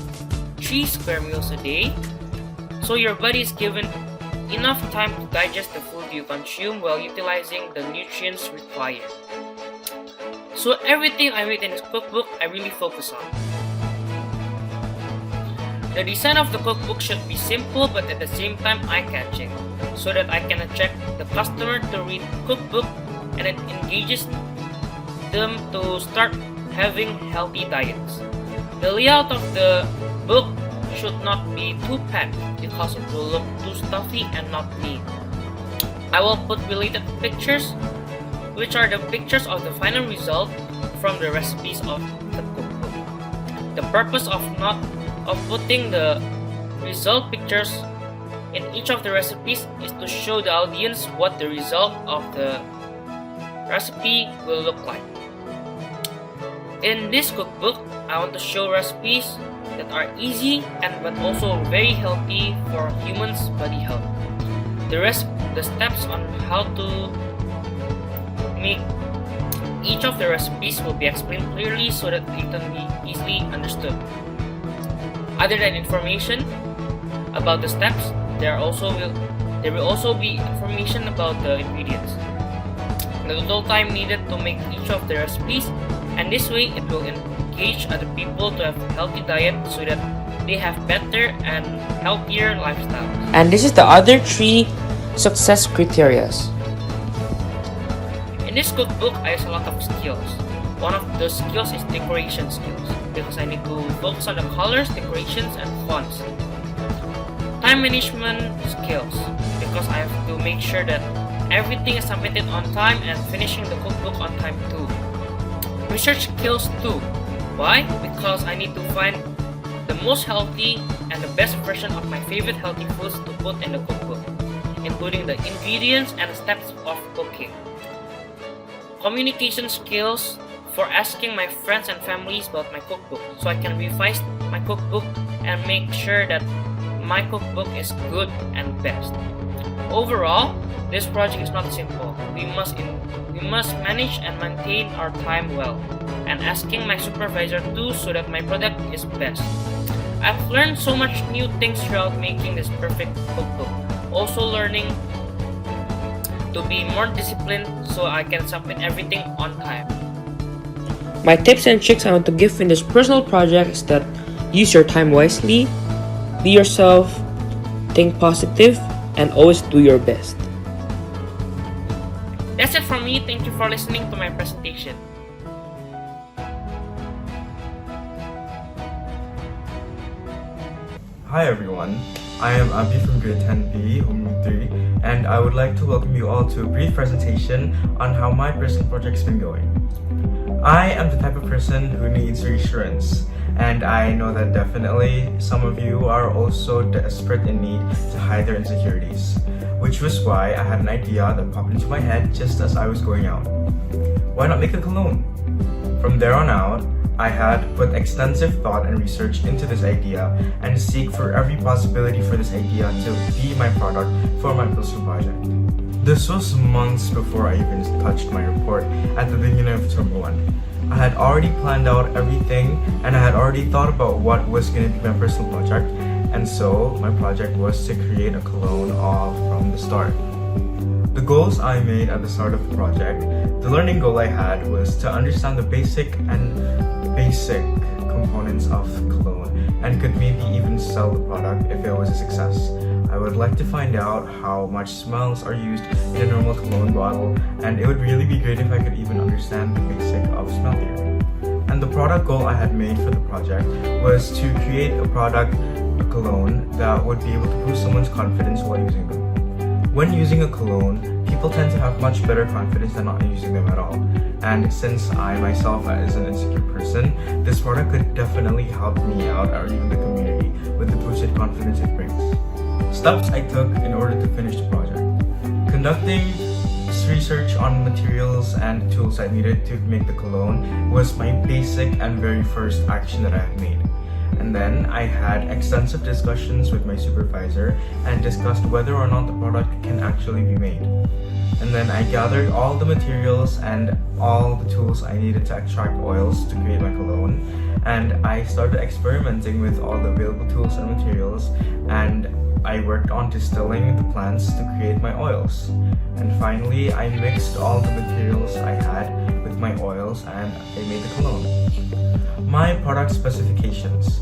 3 square meals a day, so your body is given enough time to digest the food you consume while utilizing the nutrients required. So everything I made in this cookbook, I really focus on. The design of the cookbook should be simple but at the same time eye-catching, so that I can attract the customer to read the cookbook and it engages them to start having healthy diets. The layout of the book should not be too packed because it will look too stuffy and not neat. I will put related pictures, which are the pictures of the final result from the recipes of the cookbook. The purpose of putting the result pictures in each of the recipes is to show the audience what the result of the recipe will look like. In this cookbook, I want to show recipes that are easy but also very healthy for humans' body health. The steps on how to make each of the recipes will be explained clearly so that it can be easily understood. Other than information about the steps, there will also be information about the ingredients, the total time needed to make each of the recipes, and this way it will engage other people to have a healthy diet so that they have better and healthier lifestyles. And this is the other 3 success criteria. In this cookbook, I use a lot of skills. One of the skills is decoration skills because I need to focus on the colors, decorations, and fonts. time management skills, because I have to make sure that everything is submitted on time and finishing the cookbook on time too. Research skills too. Why? Because I need to find the most healthy and the best version of my favorite healthy foods to put in the cookbook, including the ingredients and steps of cooking. Communication skills, for asking my friends and families about my cookbook, so I can revise my cookbook and make sure that my cookbook is good and best. Overall, this project is not simple. We must manage and maintain our time well, and asking my supervisor too, so that my product is best. I've learned so much new things throughout making this perfect cookbook. Also learning to be more disciplined so I can submit everything on time. My tips and tricks I want to give in this personal project is that use your time wisely, be yourself, think positive, and always do your best. That's it from me. Thank you for listening to my presentation. Hi everyone, I am Abi from grade 10B, homeroom 3, and I would like to welcome you all to a brief presentation on how my personal project's been going. I am the type of person who needs reassurance, and I know that definitely some of you are also desperate in need to hide their insecurities, which was why I had an idea that popped into my head just as I was going out. Why not make a cologne? From there on out, I had put extensive thought and research into this idea and seek for every possibility for this idea to be my product for my personal project. This was months before I even touched my report at the beginning of term 1. I had already planned out everything and I had already thought about what was going to be my personal project, and so my project was to create a cologne all from the start. The goals I made at the start of the project, the learning goal I had was to understand the basic components of cologne and could maybe even sell the product if it was a success. I would like to find out how much smells are used in a normal cologne bottle, and it would really be great if I could even understand the basic of smell theory. And the product goal I had made for the project was to create a cologne that would be able to boost someone's confidence while using them. When using a cologne, people tend to have much better confidence than not using them at all. And since I myself is an insecure person, this product could definitely help me out or even the community with the boosted confidence it brings. Steps I took in order to finish the project. Conducting research on materials and tools I needed to make the cologne was my basic and very first action that I had made. And then I had extensive discussions with my supervisor and discussed whether or not the product can actually be made. And then I gathered all the materials and all the tools I needed to extract oils to create my cologne, and I started experimenting with all the available tools and materials, and I worked on distilling the plants to create my oils. And finally, I mixed all the materials I had with my oils and I made the cologne. My product specifications.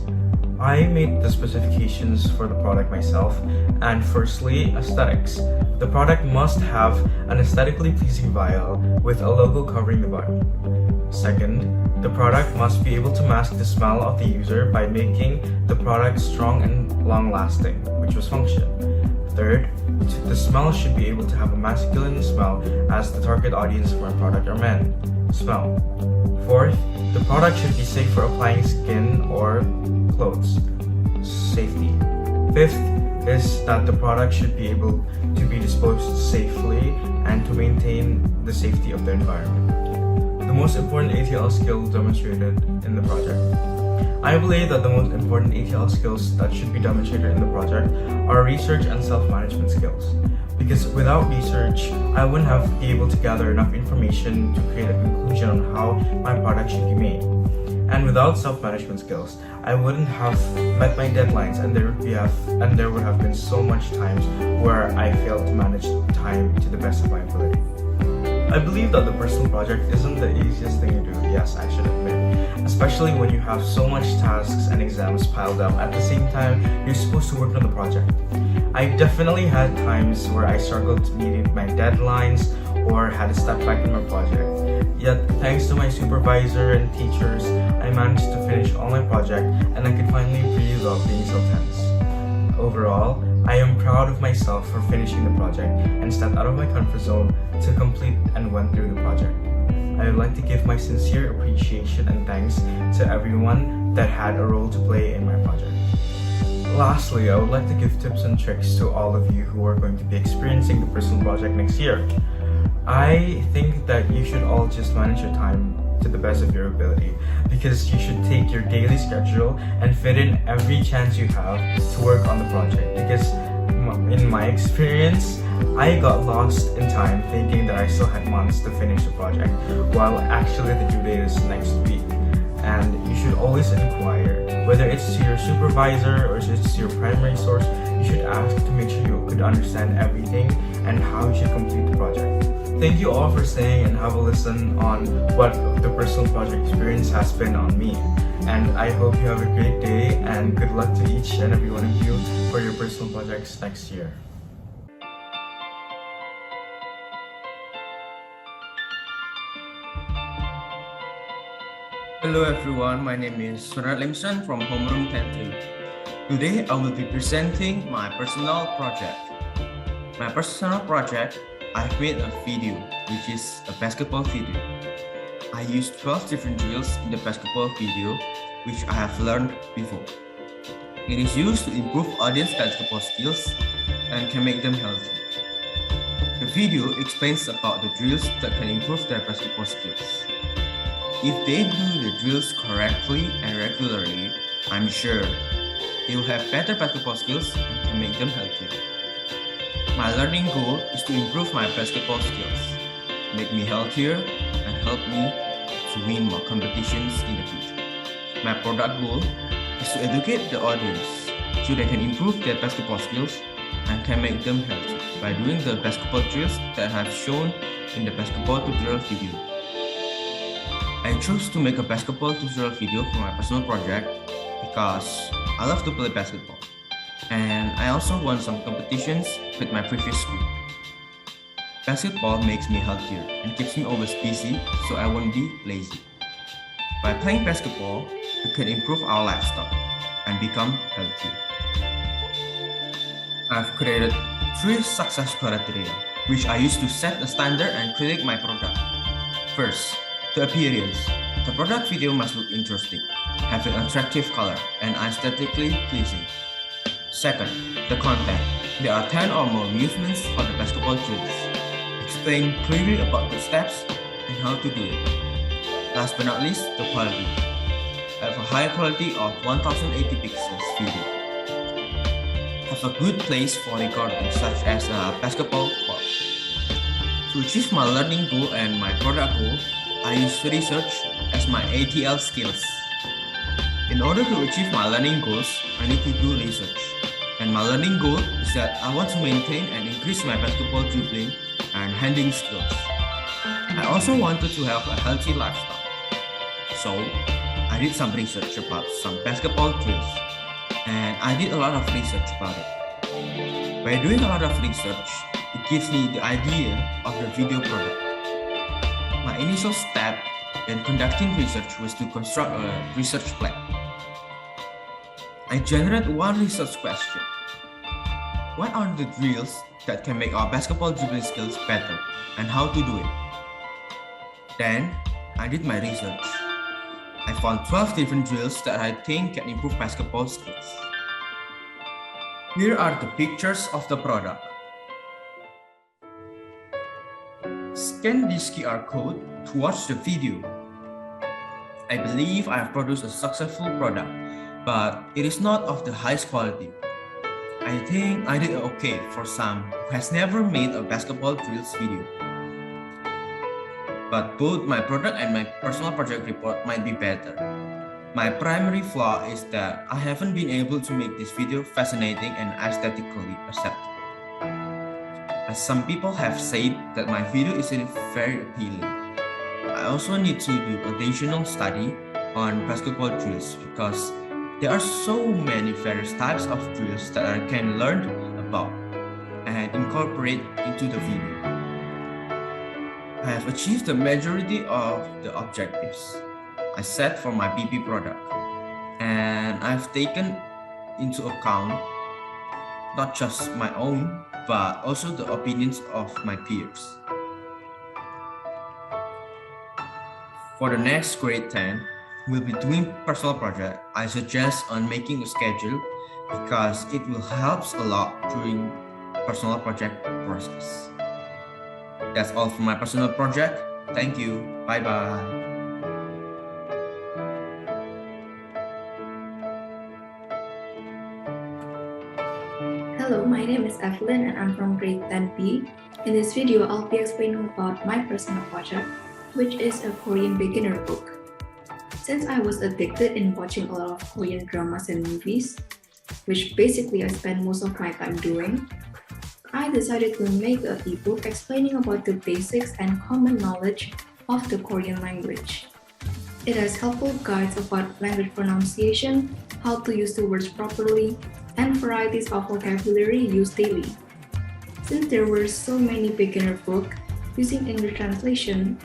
I made the specifications for the product myself, and firstly, aesthetics. The product must have an aesthetically pleasing vial with a logo covering the bottom. Second, the product must be able to mask the smell of the user by making the product strong and long-lasting, which was function. Third, the smell should be able to have a masculine smell as the target audience for a product are men. Smell. Fourth, the product should be safe for applying skin or clothes. Safety. Fifth is that the product should be able to be disposed safely and to maintain the safety of the environment. The most important ATL skill demonstrated in the project. I believe that the most important ATL skills that should be demonstrated in the project are research and self-management skills. Because without research, I wouldn't have been able to gather enough information to create a conclusion on how my product should be made. And without self-management skills, I wouldn't have met my deadlines, and there would have been so much times where I failed to manage time to the best of my ability. I believe that the personal project isn't the easiest thing to do, yes, I should admit, especially when you have so much tasks and exams piled up at the same time you're supposed to work on the project. I definitely had times where I struggled meeting my deadlines or had to step back in my project. Yet, thanks to my supervisor and teachers, I managed to finish all my project and I could finally breathe without being so tense. Overall, I am proud of myself for finishing the project and stepped out of my comfort zone to complete and went through the project. I would like to give my sincere appreciation and thanks to everyone that had a role to play in my project. Lastly, I would like to give tips and tricks to all of you who are going to be experiencing the personal project next year. I think that you should all just manage your time to the best of your ability, because you should take your daily schedule and fit in every chance you have to work on the project. Because in my experience, I got lost in time thinking that I still had months to finish the project, while actually the due date is next week. And you should always inquire, whether it's to your supervisor or it's to your primary source. You should ask to make sure you could understand everything and how you should complete the project. Thank you all for staying and have a listen on what the personal project experience has been on me. And I hope you have a great day, and good luck to each and every one of you for your personal projects next year. Hello everyone, my name is Sunat Limson from Homeroom Pantry. Today I will be presenting my personal project. My personal project, I've made a video, which is a basketball video. I used 12 different drills in the basketball video, which I have learned before. It is used to improve audience basketball skills and can make them healthy. The video explains about the drills that can improve their basketball skills. If they do the drills correctly and regularly, I'm sure they will have better basketball skills and can make them healthier. My learning goal is to improve my basketball skills, make me healthier, and help me to win more competitions in the future. My product goal is to educate the audience so they can improve their basketball skills and can make them healthy by doing the basketball drills that I have shown in the basketball tutorial video. I chose to make a basketball tutorial video for my personal project because I love to play basketball, and I also won some competitions with my previous school. Basketball makes me healthier and keeps me always busy, so I won't be lazy. By playing basketball, we can improve our lifestyle and become healthier. I've created 3 success criteria, which I use to set the standard and critique my product. First, the appearance. The product video must look interesting, have an attractive color, and aesthetically pleasing. Second, the content. There are 10 or more movements for the basketball drills. Explain clearly about the steps and how to do it. Last but not least, the quality. I have a high quality of 1080 pixels video. Have a good place for recording, such as a basketball court. To achieve my learning goal and my product goal, I use research as my ATL skills. In order to achieve my learning goals, I need to do research. And my learning goal is that I want to maintain and increase my basketball dribbling and handling skills. I also wanted to have a healthy lifestyle. So, I did some research about some basketball drills, and I did a lot of research about it. By doing a lot of research, it gives me the idea of the video product. My initial step in conducting research was to construct a research plan. I generated one research question. What are the drills that can make our basketball dribbling skills better, and how to do it? Then, I did my research. I found 12 different drills that I think can improve basketball skills. Here are the pictures of the product. Scan this QR code to watch the video. I believe I have produced a successful product, but it is not of the highest quality. I think I did okay for some who has never made a basketball drills video. But both my product and my personal project report might be better. My primary flaw is that I haven't been able to make this video fascinating and aesthetically acceptable. As some people have said that my video isn't very appealing. I also need to do additional study on basketball drills because there are so many various types of drills that I can learn about and incorporate into the video. I have achieved the majority of the objectives I set for my PP product, and I've taken into account not just my own, but also the opinions of my peers. For the next grade 10, we'll be doing personal project. I suggest on making a schedule because it will help a lot during personal project process. That's all for my personal project. Thank you. Bye bye. Hello, my name is Evelyn and I'm from grade 10B. In this video, I'll be explaining about my personal project, which is a Korean beginner book. Since I was addicted in watching a lot of Korean dramas and movies, which basically I spend most of my time doing, I decided to make an ebook explaining about the basics and common knowledge of the Korean language. It has helpful guides about language pronunciation, how to use the words properly, and varieties of vocabulary used daily. Since there were so many beginner books using English translation,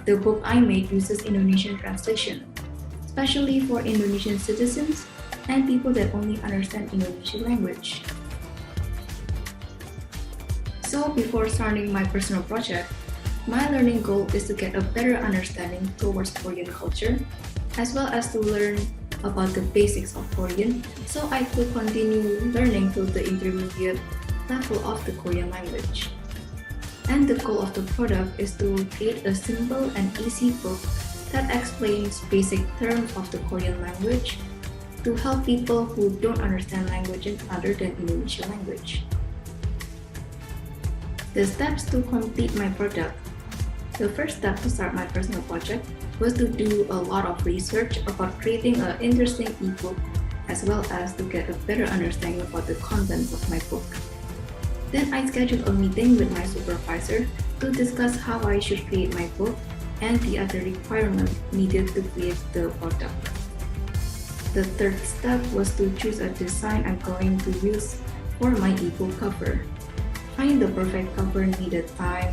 the book I made uses Indonesian translation, especially for Indonesian citizens and people that only understand Indonesian language. So before starting my personal project, my learning goal is to get a better understanding towards Korean culture, as well as to learn about the basics of Korean, so I could continue learning to the intermediate level of the Korean language. And the goal of the product is to create a simple and easy book that explains basic terms of the Korean language to help people who don't understand languages other than Indonesian language. The steps to complete my product. The first step to start my personal project was to do a lot of research about creating an interesting ebook, as well as to get a better understanding about the contents of my book. Then I scheduled a meeting with my supervisor to discuss how I should create my book and the other requirements needed to create the product. The third step was to choose a design I'm going to use for my ebook cover. Finding the perfect cover needed time,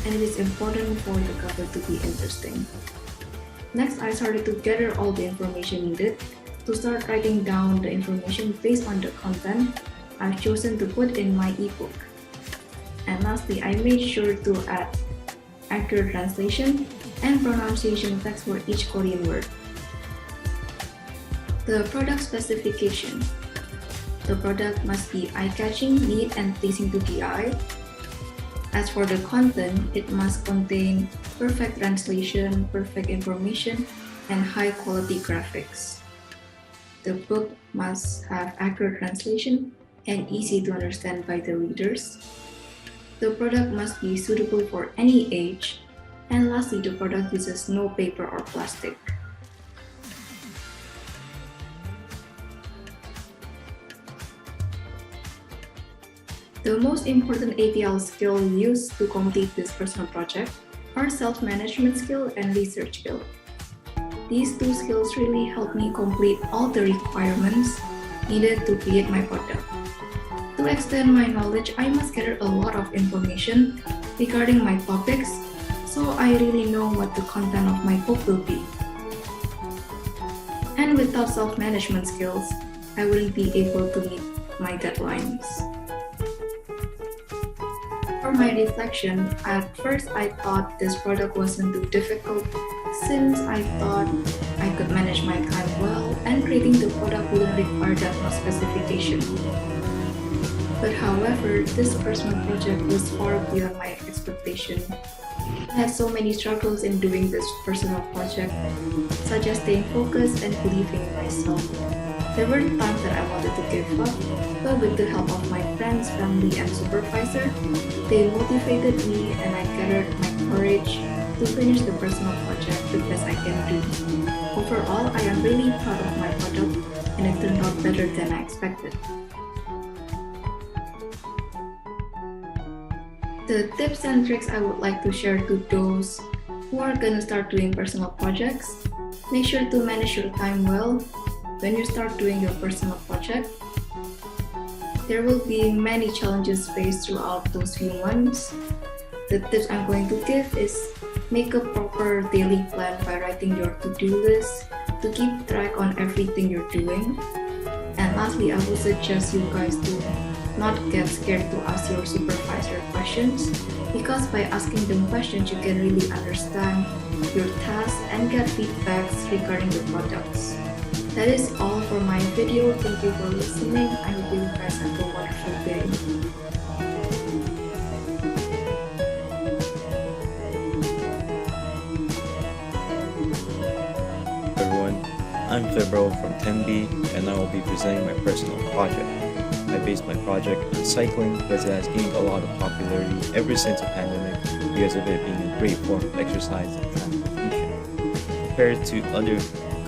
and it is important for the cover to be interesting. Next, I started to gather all the information needed to start writing down the information based on the content I've chosen to put in my ebook. And lastly, I made sure to add accurate translation and pronunciation text for each Korean word. The product specification. The product must be eye-catching, neat, and pleasing to the eye. As for the content, it must contain perfect translation, perfect information, and high-quality graphics. The book must have accurate translation and easy to understand by the readers. The product must be suitable for any age. And lastly, the product uses no paper or plastic. The most important ATL skill used to complete this personal project are self-management skill and research skill. These two skills really help me complete all the requirements needed to create my product. To extend my knowledge, I must gather a lot of information regarding my topics, so I really know what the content of my book will be. And without self-management skills, I wouldn't be able to meet my deadlines. For my reflection, at first I thought this product wasn't too difficult since I thought I could manage my time well and creating the product wouldn't require that much specification. But however, this personal project was far beyond my expectation. I had so many struggles in doing this personal project, such as staying focused and believing in myself. There were times that I wanted to give up, but with the help of my friends, family, and supervisor, they motivated me and I gathered my courage to finish the personal project the best I can do. Overall, I am really proud of my product and it turned out better than I expected. The tips and tricks I would like to share to those who are gonna start doing personal projects: make sure to manage your time well when you start doing your personal project. There will be many challenges faced throughout those few months. The tips I'm going to give is make a proper daily plan by writing your to-do list to keep track on everything you're doing. And lastly, I would suggest you guys to not get scared to ask your supervisor questions, because by asking them questions you can really understand your task and get feedbacks regarding the products. That is all for my video. Thank you for listening. I hope you guys have a wonderful day. Everyone, I'm Febro from 10B and I will be presenting my personal project. I based my project on cycling because it has gained a lot of popularity ever since the pandemic because of it being a great form of exercise and transportation. Compared to other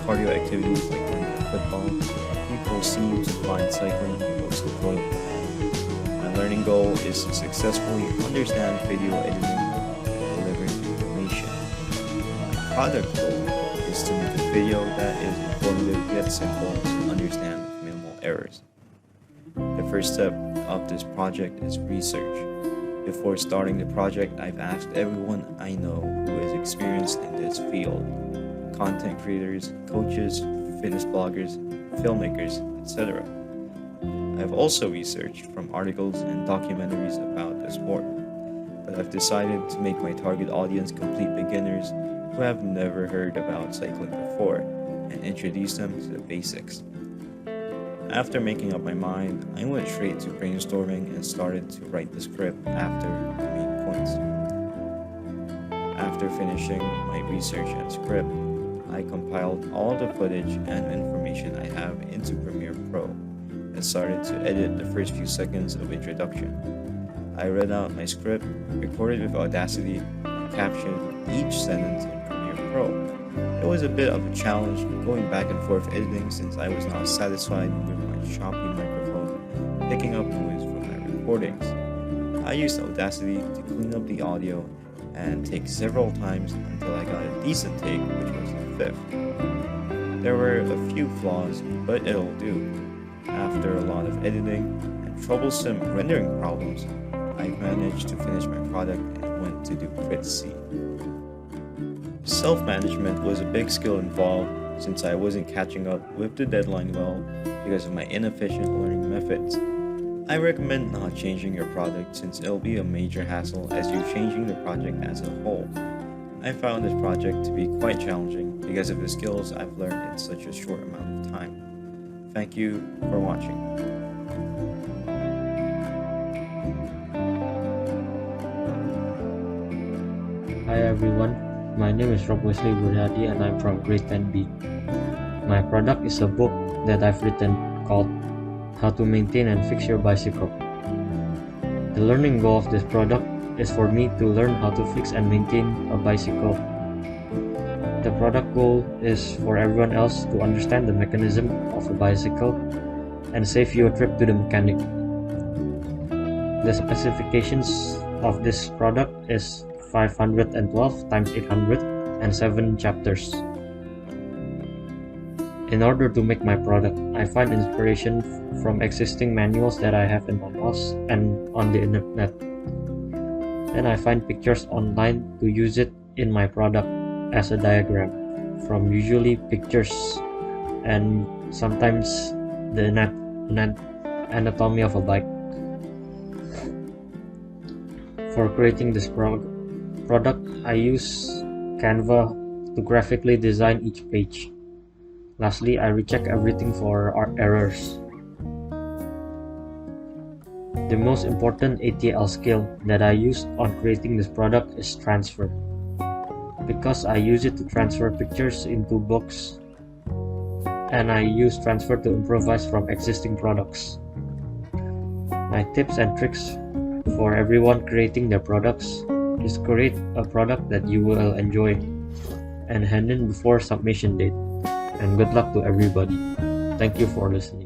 cardio activities like playing football, people seem to find cycling the most enjoyable. My learning goal is to successfully understand video editing and delivering information. My product goal is to make a video that is informative yet simple to understand with minimal errors. The first step of this project is research. Before starting the project, I've asked everyone I know who is experienced in this field. Content creators, coaches, fitness bloggers, filmmakers, etc. I've also researched from articles and documentaries about the sport, but I've decided to make my target audience complete beginners who have never heard about cycling before and introduce them to the basics. After making up my mind, I went straight to brainstorming and started to write the script after the main points. After finishing my research and script, I compiled all the footage and information I have into Premiere Pro and started to edit the first few seconds of introduction. I read out my script, recorded with Audacity, and captioned each sentence in Premiere Pro. It was a bit of a challenge going back and forth editing since I was not satisfied with my choppy microphone picking up noise from my recordings. I used Audacity to clean up the audio and take several times until I got a decent take, which was the fifth. There were a few flaws, but it'll do. After a lot of editing and troublesome rendering problems, I managed to finish my product and went to do Crit C. Self-management was a big skill involved since I wasn't catching up with the deadline well because of my inefficient learning methods. I recommend not changing your product since it'll be a major hassle as you're changing the project as a whole. I found this project to be quite challenging because of the skills I've learned in such a short amount of time. Thank you for watching. Hi everyone, my name is Rob Wesley Burdadi and I'm from grade 10B. My product is a book that I've written called How to Maintain and Fix Your Bicycle. The learning goal of this product is for me to learn how to fix and maintain a bicycle. The product goal is for everyone else to understand the mechanism of a bicycle and save you a trip to the mechanic. The specifications of this product is 512 times 800 and 7 chapters. In order to make my product, I find inspiration from existing manuals that I have in my house and on the internet. Then I find pictures online to use it in my product as a diagram, from usually pictures and sometimes the anatomy of a bike. For creating this product, I use Canva to graphically design each page. Lastly, I recheck everything for errors. The most important ATL skill that I used on creating this product is transfer, because I use it to transfer pictures into books, and I use transfer to improvise from existing products. My tips and tricks for everyone creating their products is create a product that you will enjoy and hand in before submission date. And good luck to everybody. Thank you for listening.